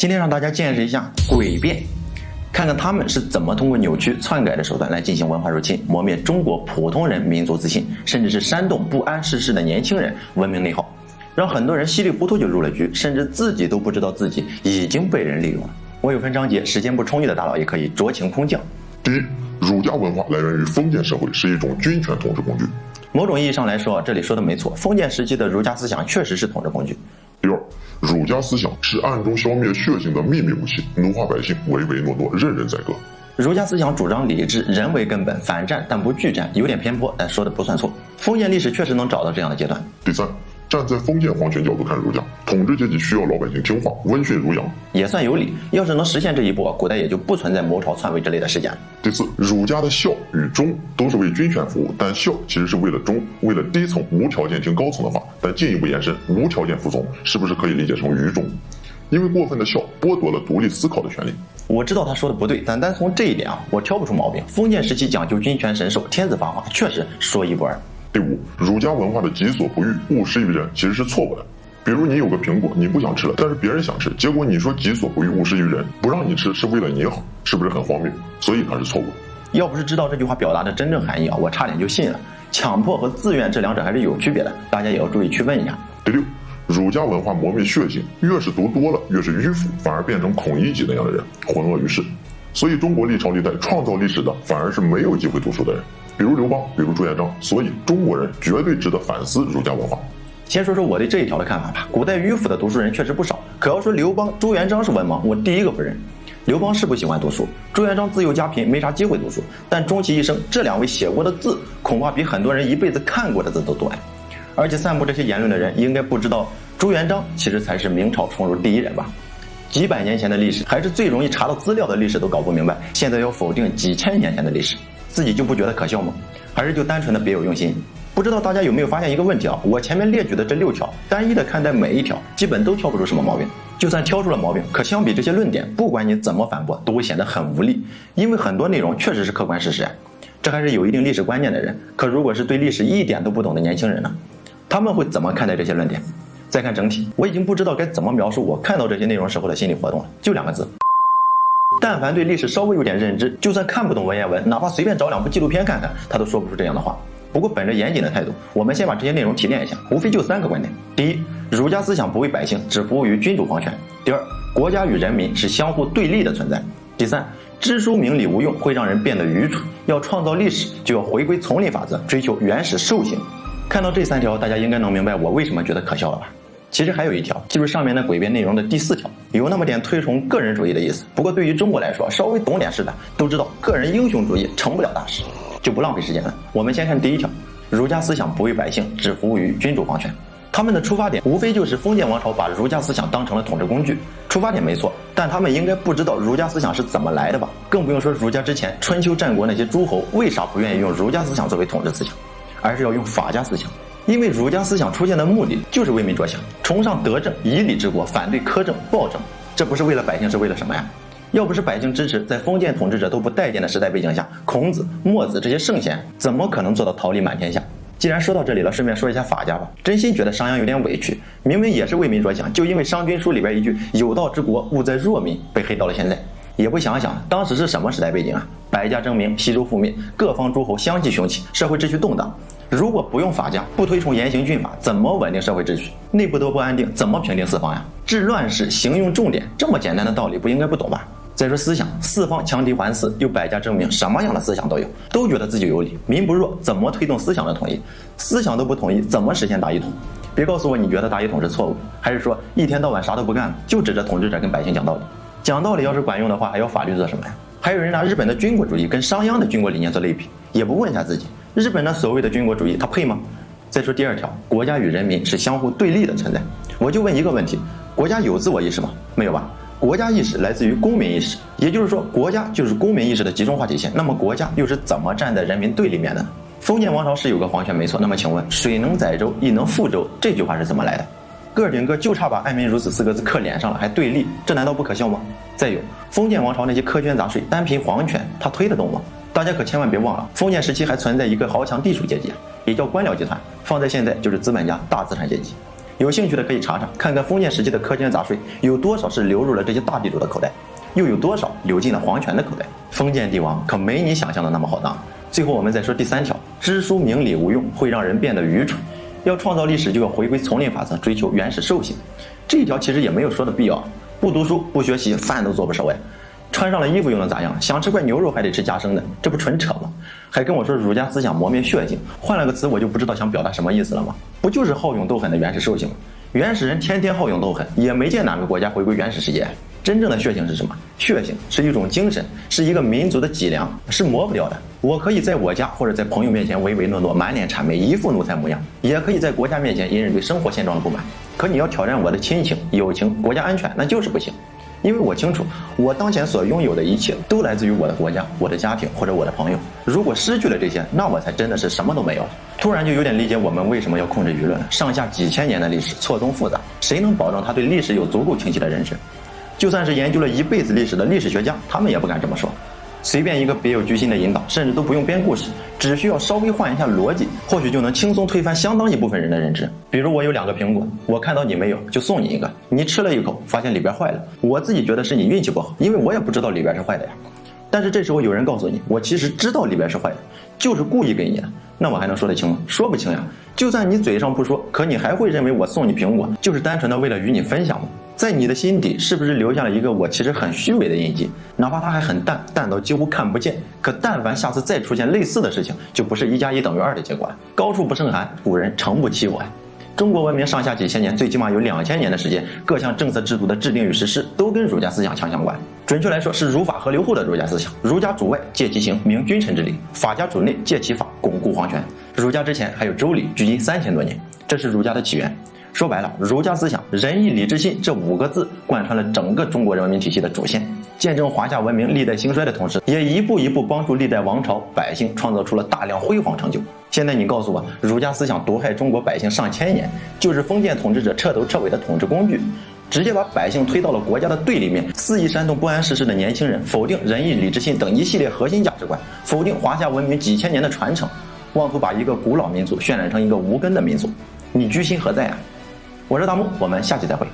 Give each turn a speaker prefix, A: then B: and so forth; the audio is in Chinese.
A: 今天让大家见识一下诡辩，看看他们是怎么通过扭曲篡改的手段来进行文化入侵，磨灭中国普通人民族自信，甚至是煽动不谙世事的年轻人文明内耗，让很多人稀里糊涂就入了局，甚至自己都不知道自己已经被人利用了。我有分章节，时间不充裕的大佬也可以酌情空降。
B: 第一，儒家文化来源于封建社会，是一种军权统治工具。
A: 某种意义上来说，这里说的没错，封建时期的儒家思想确实是统治工具。
B: 第二，儒家思想是暗中消灭血性的秘密武器，奴化百姓，唯唯诺诺，任人宰割。
A: 儒家思想主张理智，人为根本，反战但不拒战，有点偏颇，但说的不算错。封建历史确实能找到这样的阶段。
B: 第三，站在封建皇权角度看儒家，统治阶级需要老百姓听话，温驯儒养，
A: 也算有理。要是能实现这一步，古代也就不存在谋朝篡位之类的事件。
B: 第四，儒家的孝与忠都是为军权服务，但孝其实是为了忠，为了低层无条件听高层的话。但进一步延伸，无条件服从是不是可以理解成愚忠？因为过分的孝剥夺了独立思考的权利。
A: 我知道他说的不对，但单从这一点我挑不出毛病。封建时期讲究君权神授，天子发话，确实说一不二。
B: 第五，儒家文化的己所不欲，勿施于人其实是错误的。比如你有个苹果，你不想吃了，但是别人想吃，结果你说己所不欲，勿施于人，不让你吃是为了你好，是不是很荒谬？所以它是错误的。
A: 要不是知道这句话表达的真正含义我差点就信了。强迫和自愿这两者还是有区别的，大家也要注意区分一下。
B: 第六，儒家文化磨灭血性，越是读多了越是迂腐，反而变成孔乙己那样的人，浑噩于世。所以中国历朝历代创造历史的反而是没有机会读书的人，比如刘邦，比如朱元璋。所以中国人绝对值得反思儒家文化。
A: 先说说我对这一条的看法吧。古代迂腐的读书人确实不少，可要说刘邦、朱元璋是文盲，我第一个不认。刘邦是不喜欢读书，朱元璋自幼家贫，没啥机会读书，但终其一生，这两位写过的字恐怕比很多人一辈子看过的字都多。而且散布这些言论的人应该不知道，朱元璋其实才是明朝重入第一人吧。几百年前的历史，还是最容易查到资料的历史都搞不明白，现在要否定几千年前的历史，自己就不觉得可笑吗？还是就单纯的别有用心？不知道大家有没有发现一个问题我前面列举的这6条，单一的看待每一条，基本都挑不出什么毛病。就算挑出了毛病，可相比这些论点，不管你怎么反驳，都会显得很无力，因为很多内容确实是客观事实。这还是有一定历史观念的人，可如果是对历史一点都不懂的年轻人呢？他们会怎么看待这些论点？再看整体，我已经不知道该怎么描述我看到这些内容时候的心理活动了，就2个字：但凡对历史稍微有点认知，就算看不懂文言文，哪怕随便找2部纪录片看看，他都说不出这样的话。不过本着严谨的态度，我们先把这些内容提炼一下，无非就3个观点。第一，儒家思想不为百姓，只服务于君主皇权。第二，国家与人民是相互对立的存在。第三，知书明理无用，会让人变得愚蠢，要创造历史就要回归丛林法则，追求原始兽性。看到这3条，大家应该能明白我为什么觉得可笑了吧？其实还有一条，就是上面的诡辩内容的第4条，有那么点推崇个人主义的意思。不过对于中国来说，稍微懂点事的都知道，个人英雄主义成不了大事，就不浪费时间了。我们先看第1条，儒家思想不为百姓，只服务于君主皇权。他们的出发点无非就是封建王朝把儒家思想当成了统治工具，出发点没错，但他们应该不知道儒家思想是怎么来的吧？更不用说儒家之前春秋战国那些诸侯为啥不愿意用儒家思想作为统治思想，而是要用法家思想。因为儒家思想出现的目的就是为民着想，崇尚德政，以礼治国，反对苛政暴政。这不是为了百姓，是为了什么呀？要不是百姓支持，在封建统治者都不待见的时代背景下，孔子、墨子这些圣贤怎么可能做到桃李满天下？既然说到这里了，顺便说一下法家吧。真心觉得商鞅有点委屈，明明也是为民着想，就因为《商君书》里边一句“有道之国，务在弱民”被黑到了现在。也不想想当时是什么时代背景啊？百家争鸣，西周覆灭，各方诸侯相继雄起，社会秩序动荡。如果不用法家，不推崇严刑峻法，怎么稳定社会秩序？内部都不安定，怎么平定四方呀？治乱世，行用重典，这么简单的道理不应该不懂吧？再说思想，四方强敌环伺，又百家争鸣，什么样的思想都有，都觉得自己有理，民不弱，怎么推动思想的统一？思想都不统一，怎么实现大一统？别告诉我你觉得大一统是错误，还是说一天到晚啥都不干了，就指着统治者跟百姓讲道理？讲道理要是管用的话，还要法律做什么呀？还有人拿日本的军国主义跟商鞅的军国理念做类比，也不问一下自己，日本的所谓的军国主义，它配吗？再说第2条，国家与人民是相互对立的存在。我就问一个问题，国家有自我意识吗？没有吧？国家意识来自于公民意识，也就是说国家就是公民意识的集中化体现。那么国家又是怎么站在人民对立面的呢？封建王朝是有个皇权没错，那么请问水能载舟亦能覆舟这句话是怎么来的？个顶个就差把爱民如子4个字刻脸上了，还对立，这难道不可笑吗？再有，封建王朝那些苛捐杂税，单凭皇权他推得动吗？大家可千万别忘了，封建时期还存在一个豪强地主阶级，也叫官僚集团，放在现在就是资本家大资产阶级。有兴趣的可以查查，看看封建时期的苛捐杂税有多少是流入了这些大地主的口袋，又有多少流进了皇权的口袋。封建帝王可没你想象的那么好当。最后我们再说第3条，知书明理无用，会让人变得愚蠢。要创造历史，就要回归丛林法则，追求原始兽性。这一条其实也没有说的必要，不读书不学习，饭都做不熟呀。穿上了衣服又能咋样？想吃块牛肉还得吃加生的，这不纯扯吗？还跟我说儒家思想磨灭血性，换了个词我就不知道想表达什么意思了吗？不就是好勇斗狠的原始兽性吗？原始人天天好勇斗狠，也没见哪个国家回归原始世界。真正的血性是什么？血性是一种精神，是一个民族的脊梁，是磨不掉的。我可以在我家或者在朋友面前唯唯诺诺，满脸谄媚，一副奴才模样，也可以在国家面前隐忍对生活现状的不满。可你要挑战我的亲情、友情、国家安全，那就是不行。因为我清楚，我当前所拥有的一切都来自于我的国家、我的家庭或者我的朋友。如果失去了这些，那我才真的是什么都没有了。突然就有点理解我们为什么要控制舆论了。上下几千年的历史错综复杂，谁能保证他对历史有足够清晰的认识？就算是研究了一辈子历史的历史学家，他们也不敢这么说。随便一个别有居心的引导，甚至都不用编故事，只需要稍微换一下逻辑，或许就能轻松推翻相当一部分人的认知。比如我有2个苹果，我看到你没有，就送你一个。你吃了一口，发现里边坏了，我自己觉得是你运气不好，因为我也不知道里边是坏的呀。但是这时候有人告诉你，我其实知道里边是坏的，就是故意给你的，那我还能说得清吗？说不清呀。就算你嘴上不说，可你还会认为我送你苹果就是单纯的为了与你分享吗？在你的心底是不是留下了一个我其实很虚伪的印记？哪怕它还很淡，淡到几乎看不见，可但凡下次再出现类似的事情，就不是1+1等于2的结果了。高处不胜寒，古人诚不欺我呀。中国文明上下几千年，最起码有2000年的时间，各项政策制度的制定与实施都跟儒家思想强相关。准确来说，是儒法合流后的儒家思想。儒家主外，戒其行，明君臣之礼；法家主内，戒其法，巩固皇权。儒家之前还有周礼，距今3000多年，这是儒家的起源。说白了，儒家思想仁义礼智信这5个字贯穿了整个中国人民体系的主线，见证华夏文明历代兴衰的同时，也一步一步帮助历代王朝百姓创造出了大量辉煌成就。现在你告诉我，儒家思想毒害中国百姓上千年，就是封建统治者彻头彻尾的统治工具，直接把百姓推到了国家的对立面，肆意煽动不谙世事的年轻人，否定仁义礼智信等一系列核心价值观，否定华夏文明几千年的传承，妄图把一个古老民族渲染成一个无根的民族，你居心何在啊？我是大木，我们下期再会。